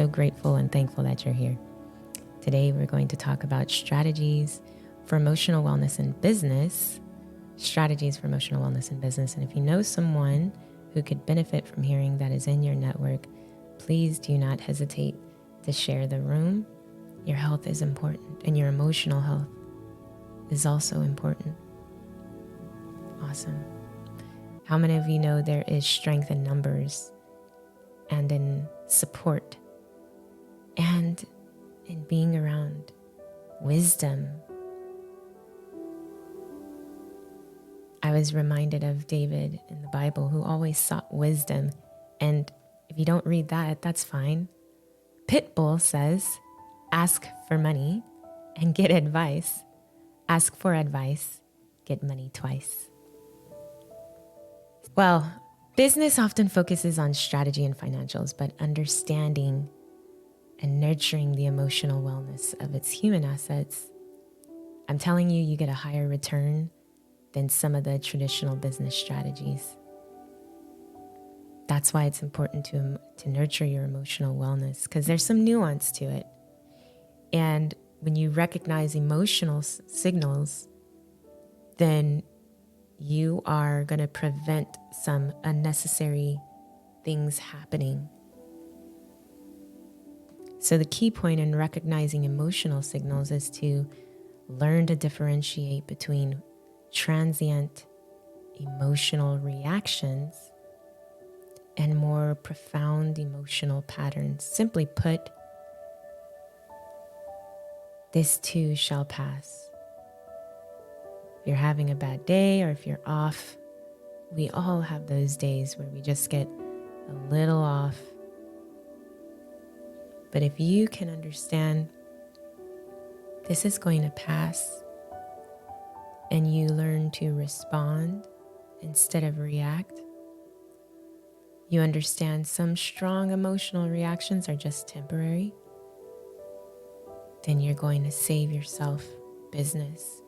so grateful and thankful that you're here. Today, we're going to talk about strategies for emotional wellness in business. Strategies for emotional wellness in business. And if you know someone who could benefit from hearing that is in your network, please do not hesitate to share the room. Your health is important, and your emotional health is also important. Awesome. How many of you know there is strength in numbers and in support and in being around wisdom? I was reminded of David in the Bible, who always sought wisdom. And if you don't read that, that's fine. Pitbull says, ask for money and get advice. Ask for advice, get money twice. Well, business often focuses on strategy and financials, but understanding and nurturing the emotional wellness of its human assets, I'm telling you, you get a higher return than some of the traditional business strategies. That's why it's important to nurture your emotional wellness, because there's some nuance to it. And when you recognize emotional signals, then you are going to prevent some unnecessary things happening. So the key point in recognizing emotional signals is to learn to differentiate between transient emotional reactions and more profound emotional patterns. Simply put, this too shall pass. If you're having a bad day or if you're off, we all have those days where we just get a little off. But if you can understand this is going to pass, and you learn to respond instead of react, you understand some strong emotional reactions are just temporary, then you're going to save yourself business.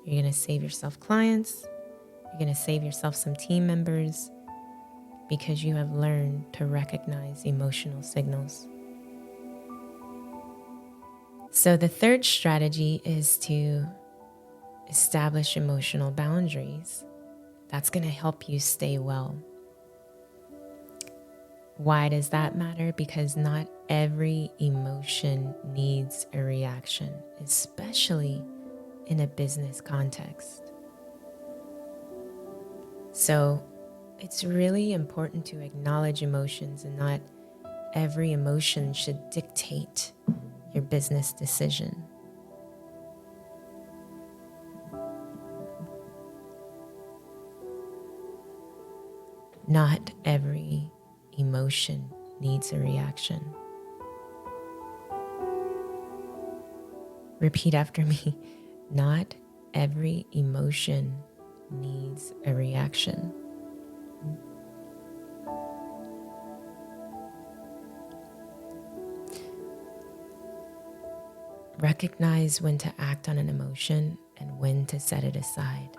You're going to save yourself clients. You're going to save yourself some team members, because you have learned to recognize emotional signals. So the third strategy is to establish emotional boundaries. That's going to help you stay well. Why does that matter? Because not every emotion needs a reaction, especially in a business context. So it's really important to acknowledge emotions, and not every emotion should dictate your business decision. Not every emotion needs a reaction. Repeat after me. Not every emotion needs a reaction. Recognize when to act on an emotion and when to set it aside.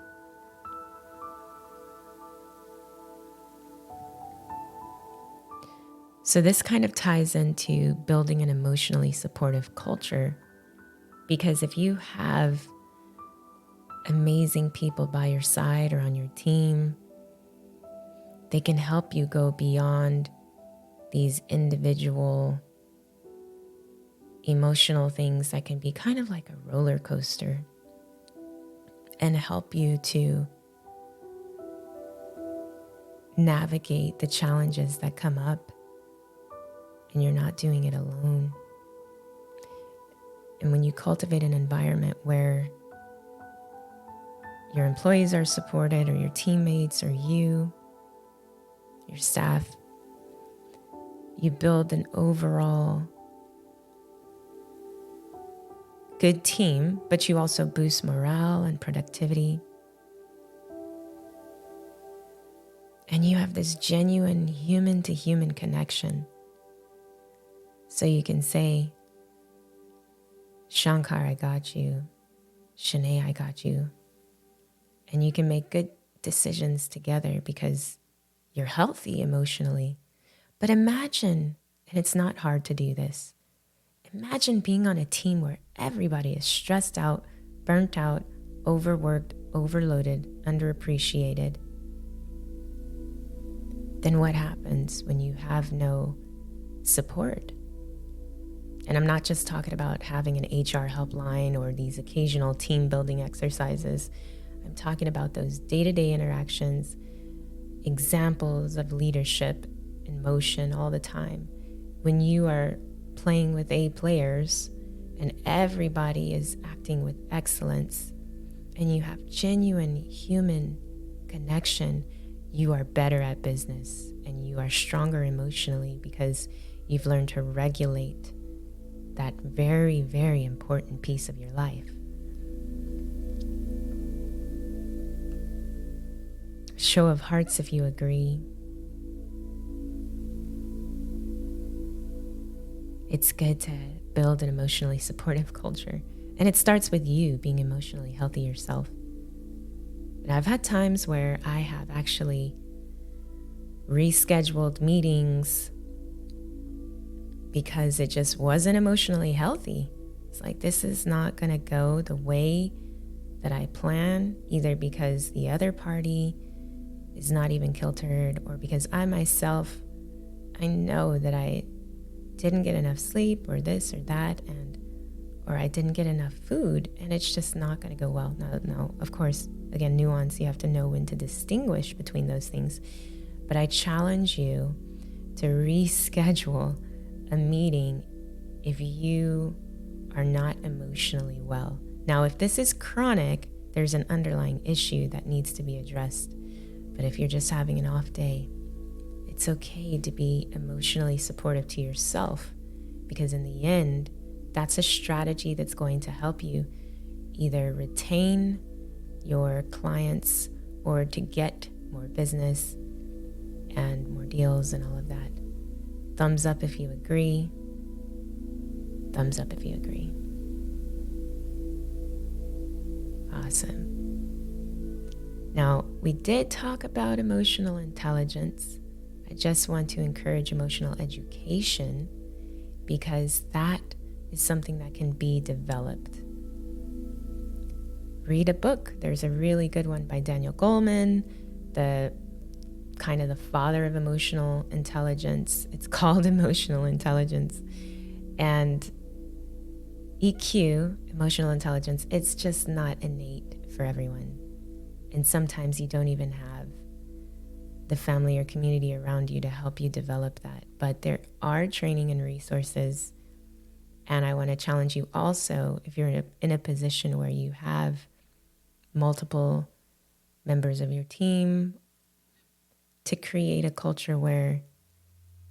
So this kind of ties into building an emotionally supportive culture, because if you have amazing people by your side or on your team, they can help you go beyond these individual emotional things that can be kind of like a roller coaster, and help you to navigate the challenges that come up, and you're not doing it alone. And when you cultivate an environment where your employees are supported, or your teammates, or your staff, you build an overall good team, but you also boost morale and productivity. And you have this genuine human-to-human connection. So you can say, Shankar, I got you. Shanae, I got you. And you can make good decisions together because you're healthy emotionally. But imagine And it's not hard to do this. Imagine being on a team where everybody is stressed out, burnt out, overworked, overloaded, underappreciated. Then what happens when you have no support? And I'm not just talking about having an HR helpline or these occasional team building exercises. I'm talking about those day-to-day interactions, examples of leadership in motion all the time. When you are playing with A players and everybody is acting with excellence and you have genuine human connection, you are better at business and you are stronger emotionally because you've learned to regulate that very, very important piece of your life. Show of hearts if you agree. It's good to build an emotionally supportive culture. And it starts with you being emotionally healthy yourself. And I've had times where I have actually rescheduled meetings because it just wasn't emotionally healthy. It's like, this is not going to go the way that I plan, either because the other party is not even kiltered or because I myself, I know that I didn't get enough sleep or this or that, or I didn't get enough food, and it's just not going to go well. Now, of course, again, nuance, you have to know when to distinguish between those things. But I challenge you to reschedule a meeting if you are not emotionally well. Now, if this is chronic, there's an underlying issue that needs to be addressed. But if you're just having an off day, it's okay to be emotionally supportive to yourself, because in the end, that's a strategy that's going to help you either retain your clients or to get more business and more deals and all of that. Thumbs up if you agree. Thumbs up if you agree. Awesome. Now, we did talk about emotional intelligence. I just want to encourage emotional education because that is something that can be developed. Read a book. There's a really good one by Daniel Goleman, the father of emotional intelligence. It's called Emotional Intelligence. And EQ, emotional intelligence, it's just not innate for everyone. And sometimes you don't even have the family or community around you to help you develop that. But there are training and resources. And I want to challenge you also, if you're in a position where you have multiple members of your team, to create a culture where,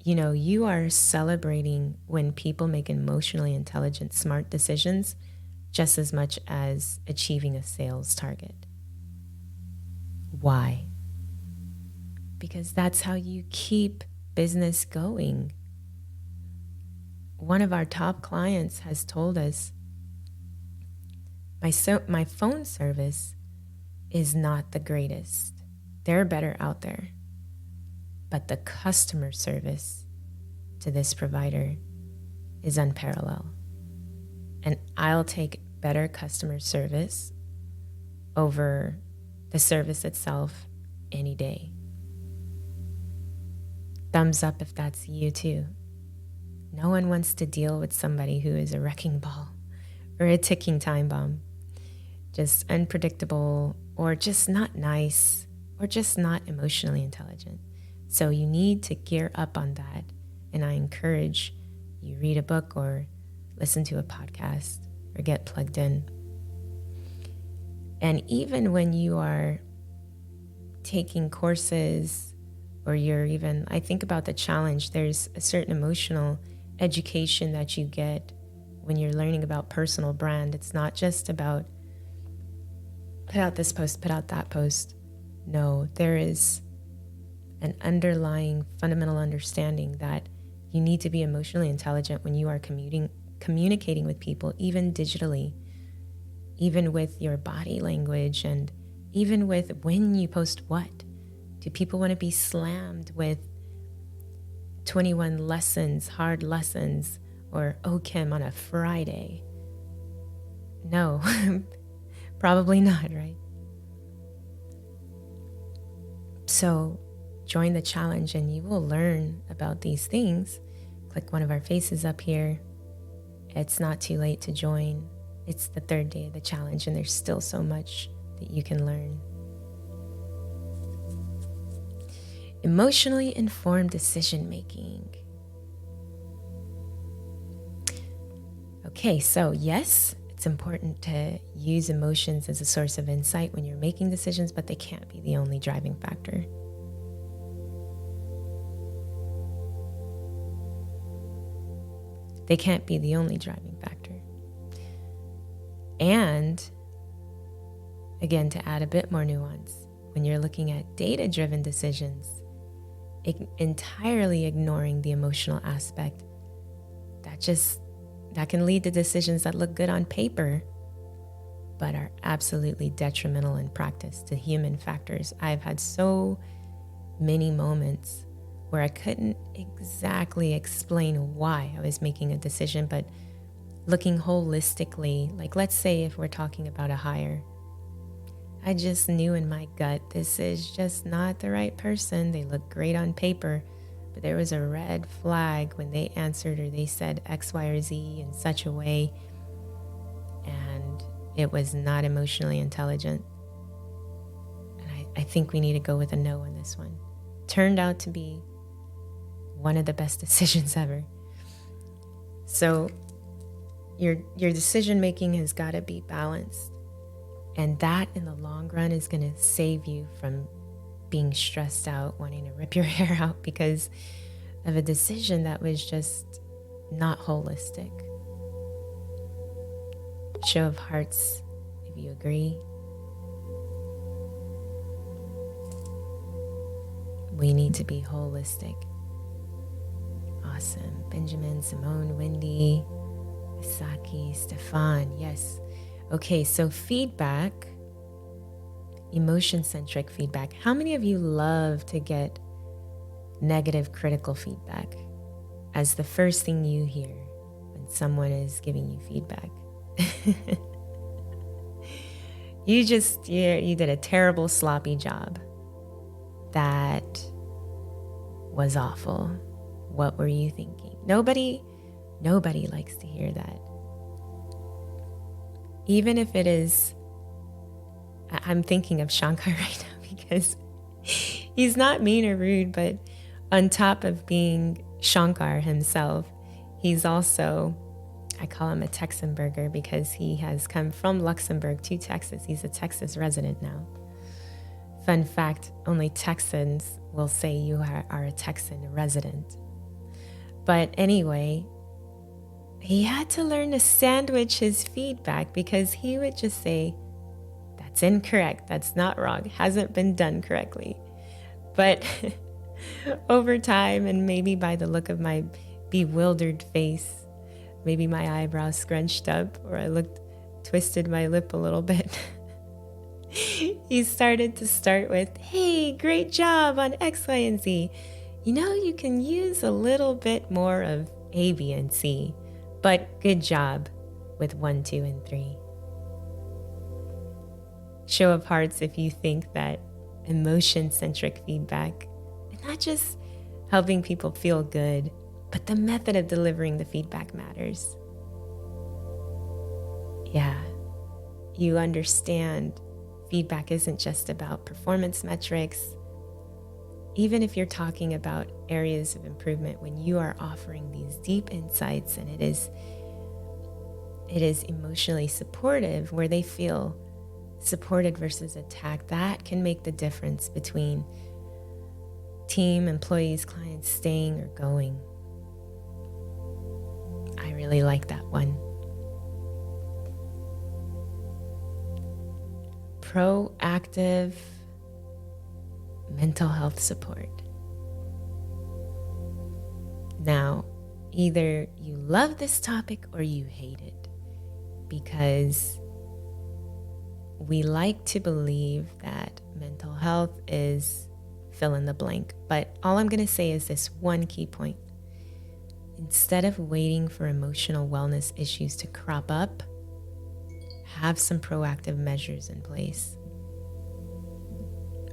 you are celebrating when people make emotionally intelligent, smart decisions just as much as achieving a sales target. Why? Because that's how you keep business going. One of our top clients has told us, my phone service is not the greatest. There are better out there. But the customer service to this provider is unparalleled. And I'll take better customer service over the service itself any day. Thumbs up if that's you too. No one wants to deal with somebody who is a wrecking ball or a ticking time bomb. Just unpredictable, or just not nice, or just not emotionally intelligent. So you need to gear up on that. And I encourage you read a book or listen to a podcast or get plugged in. And even when you are taking courses or I think about the challenge, there's a certain emotional education that you get when you're learning about personal brand. It's not just about put out this post, put out that post. No, there is an underlying fundamental understanding that you need to be emotionally intelligent when you are communicating with people, even digitally, even with your body language, and even with when you post what. Do people want to be slammed with 21 lessons, hard lessons, or OCHEM on a Friday. No, probably not, right? So join the challenge and you will learn about these things. Click one of our faces up here. It's not too late to join. It's the third day of the challenge and there's still so much that you can learn. Emotionally informed decision making. Okay, so yes, it's important to use emotions as a source of insight when you're making decisions, but they can't be the only driving factor. They can't be the only driving factor. And again, to add a bit more nuance, when you're looking at data-driven decisions, entirely ignoring the emotional aspect, that can lead to decisions that look good on paper, but are absolutely detrimental in practice to human factors. I've had so many moments where I couldn't exactly explain why I was making a decision, but looking holistically, like let's say if we're talking about a hire, I just knew in my gut, this is just not the right person. They look great on paper, but there was a red flag when they answered or they said X, Y, or Z in such a way, and it was not emotionally intelligent. And I think we need to go with a no on this one. Turned out to be one of the best decisions ever. So your decision making has got to be balanced. And that in the long run is going to save you from being stressed out, wanting to rip your hair out because of a decision that was just not holistic. Show of hearts if you agree. We need to be holistic. Awesome. Benjamin, Simone, Wendy, Isaki, Stefan. Yes. Okay, so feedback, emotion-centric feedback. How many of you love to get negative critical feedback as the first thing you hear when someone is giving you feedback? You did a terrible, sloppy job. That was awful. What were you thinking? Nobody likes to hear that. Even if it is, I'm thinking of Shankar right now because he's not mean or rude, but on top of being Shankar himself, he's also, I call him a Texanburger because he has come from Luxembourg to Texas. He's a Texas resident now. Fun fact, only Texans will say you are a Texan resident. But anyway, he had to learn to sandwich his feedback because he would just say, that's incorrect, that's not wrong, hasn't been done correctly. But over time, and maybe by the look of my bewildered face, maybe my eyebrows scrunched up or I twisted my lip a little bit, he started with, hey, great job on X, Y, and Z. You know, you can use a little bit more of A, B, and C. But good job with 1, 2, and 3. Show of hearts if you think that emotion-centric feedback, and not just helping people feel good, but the method of delivering the feedback matters. Yeah, you understand feedback isn't just about performance metrics. Even if you're talking about areas of improvement, when you are offering these deep insights and it is emotionally supportive, where they feel supported versus attacked, that can make the difference between team, employees, clients staying or going. I really like that one. Proactive mental health support. Now, either you love this topic or you hate it, because we like to believe that mental health is fill in the blank. But all I'm going to say is this one key point. Instead of waiting for emotional wellness issues to crop up, have some proactive measures in place.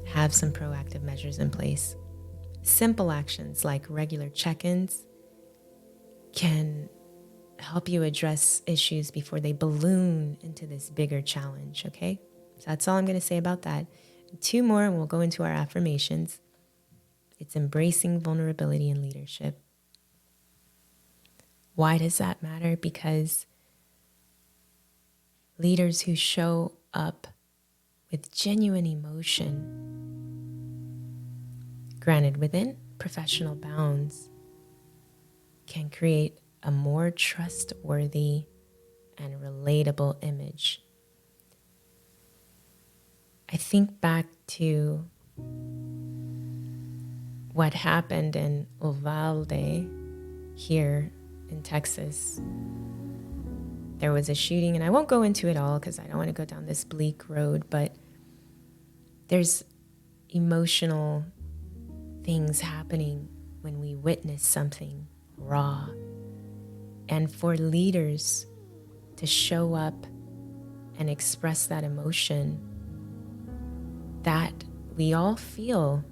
Have some proactive measures in place. Simple actions like regular check-ins can help you address issues before they balloon into this bigger challenge, okay? So that's all I'm going to say about that. 2 more, and we'll go into our affirmations. It's embracing vulnerability in leadership. Why does that matter? Because leaders who show up with genuine emotion, granted within professional bounds, can create a more trustworthy and relatable image. I think back to what happened in Uvalde here in Texas. There was a shooting, and I won't go into it all because I don't want to go down this bleak road, but there's emotional things happening when we witness something raw. And for leaders to show up and express that emotion that we all feel,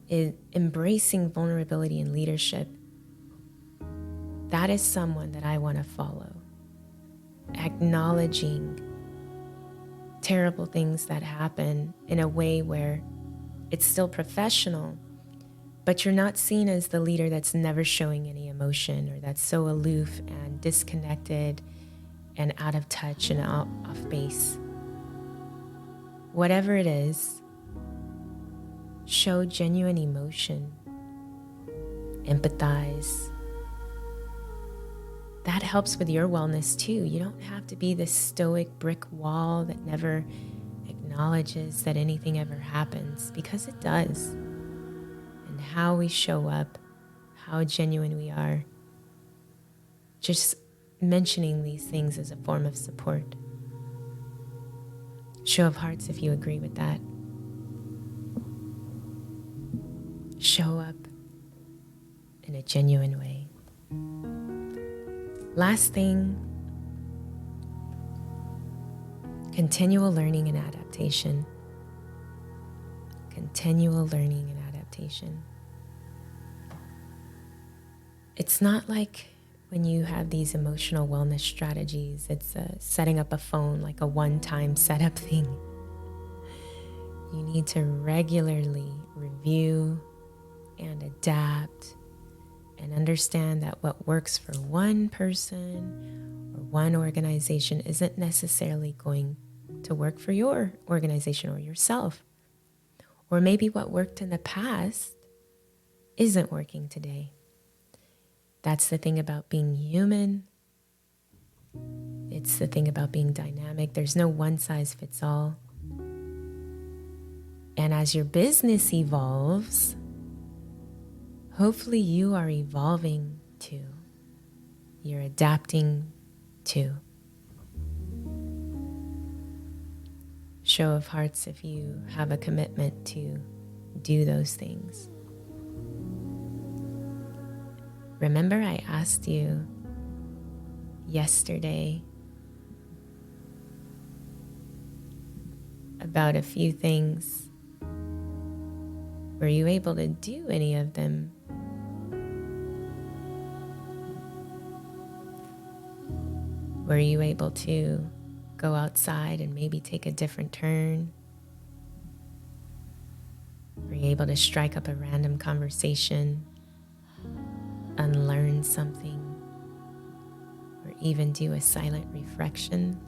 is embracing vulnerability in leadership. That is someone that I want to follow. Acknowledging terrible things that happen in a way where it's still professional, but you're not seen as the leader that's never showing any emotion or that's so aloof and disconnected and out of touch and off base. Whatever it is, show genuine emotion, empathize. That helps with your wellness too. You don't have to be this stoic brick wall that never acknowledges that anything ever happens, because it does. And how we show up, how genuine we are, just mentioning these things as a form of support. Show of hearts if you agree with that. Show up in a genuine way. Last thing, continual learning and adaptation. Continual learning and adaptation. It's not like when you have these emotional wellness strategies, it's setting up a phone like a one-time setup thing. You need to regularly review and adapt and understand that what works for one person or one organization isn't necessarily going to work for your organization or yourself. Or maybe what worked in the past isn't working today. That's the thing about being human. It's the thing about being dynamic. There's no one size fits all. And as your business evolves, hopefully you are evolving too. You're adapting too. Show of hearts if you have a commitment to do those things. Remember, I asked you yesterday about a few things. Were you able to do any of them? Were you able to go outside and maybe take a different turn? Were you able to strike up a random conversation, unlearn something, or even do a silent reflection?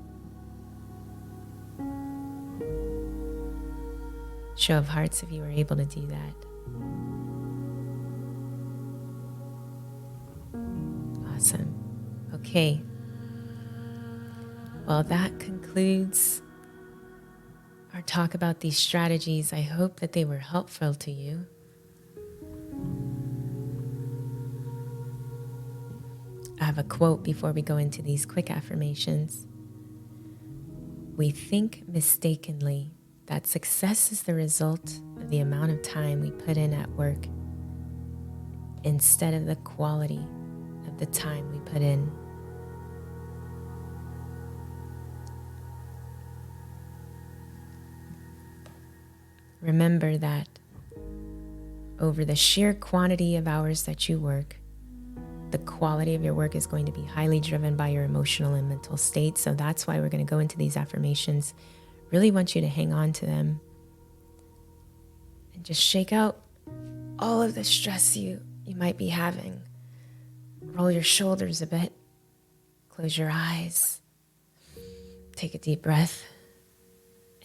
Show of hearts if you were able to do that. Awesome. Okay. Well, that concludes our talk about these strategies. I hope that they were helpful to you. I have a quote before we go into these quick affirmations. We think mistakenly that success is the result of the amount of time we put in at work instead of the quality of the time we put in. Remember that over the sheer quantity of hours that you work, the quality of your work is going to be highly driven by your emotional and mental state. So that's why we're going to go into these affirmations. Really want you to hang on to them and just shake out all of the stress you might be having. Roll your shoulders a bit. Close your eyes. Take a deep breath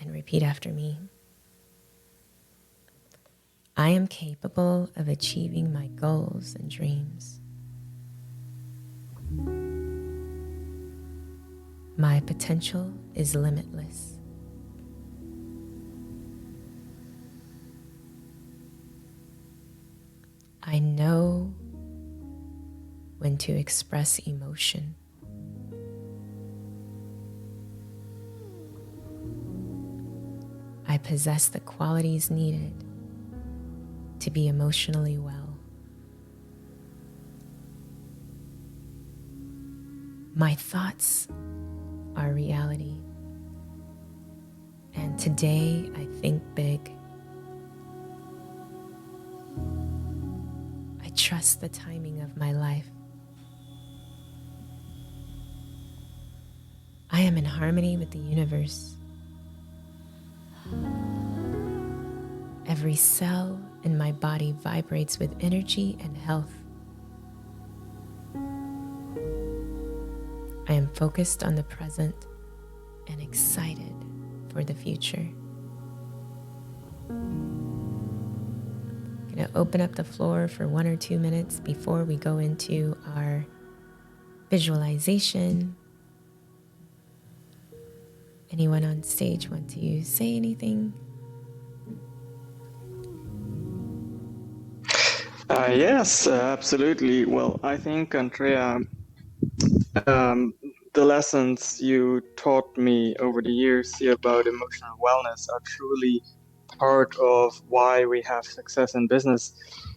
and repeat after me. I am capable of achieving my goals and dreams. My potential is limitless. I know when to express emotion. I possess the qualities needed to be emotionally well. My thoughts are reality. And today I think big. I trust the timing of my life. I am in harmony with the universe. Every cell in my body vibrates with energy and health. I am focused on the present and excited for the future. I'm going to open up the floor for 1 or 2 minutes before we go into our visualization. Anyone on stage want to say anything? Yes, absolutely. Well, I think, Andrea, the lessons you taught me over the years here about emotional wellness are truly part of why we have success in business,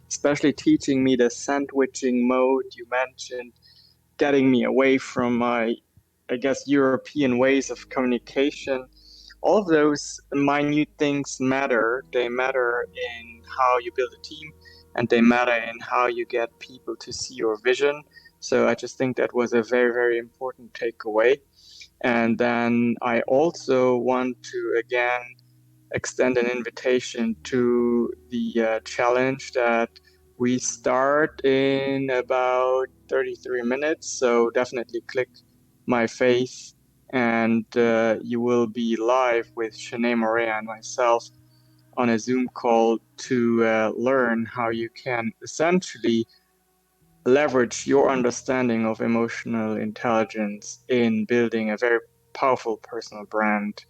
especially teaching me the sandwiching mode you mentioned, getting me away from my, I guess, European ways of communication. All of those minute things matter. They matter in how you build a team, and they matter in how you get people to see your vision. So I just think that was a very, very important takeaway. And then I also want to again extend an invitation to the challenge that we start in about 33 minutes. So definitely click my face, and you will be live with Shanae Morea and myself on a Zoom call to learn how you can essentially leverage your understanding of emotional intelligence in building a very powerful personal brand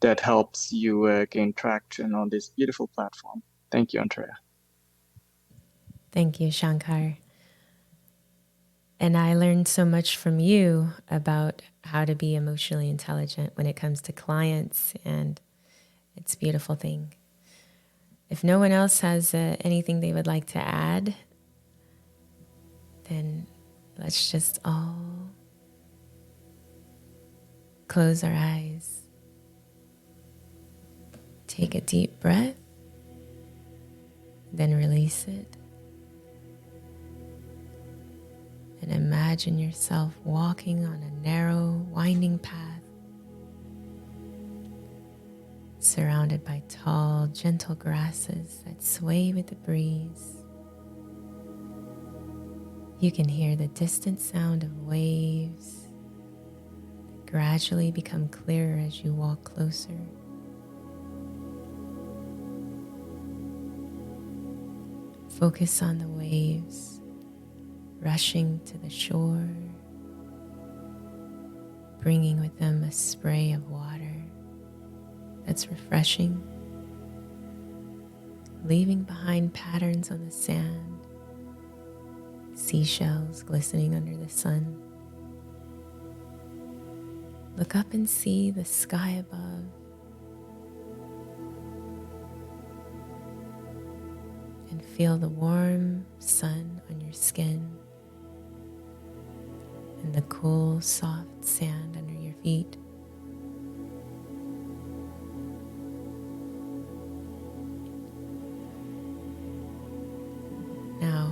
that helps you gain traction on this beautiful platform. Thank you, Andrea. Thank you, Shankar. And I learned so much from you about how to be emotionally intelligent when it comes to clients, and it's a beautiful thing. If no one else has anything they would like to add, then let's just all close our eyes. Take a deep breath, then release it. And imagine yourself walking on a narrow, winding path, surrounded by tall, gentle grasses that sway with the breeze. You can hear the distant sound of waves that gradually become clearer as you walk closer. Focus on the waves rushing to the shore, bringing with them a spray of water that's refreshing, leaving behind patterns on the sand, seashells glistening under the sun. Look up and see the sky above. Feel the warm sun on your skin and the cool, soft sand under your feet. Now,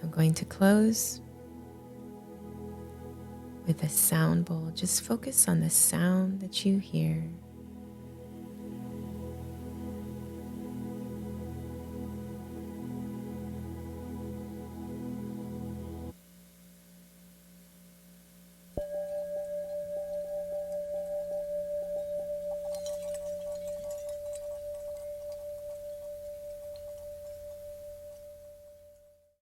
I'm going to close with a sound bowl. Just focus on the sound that you hear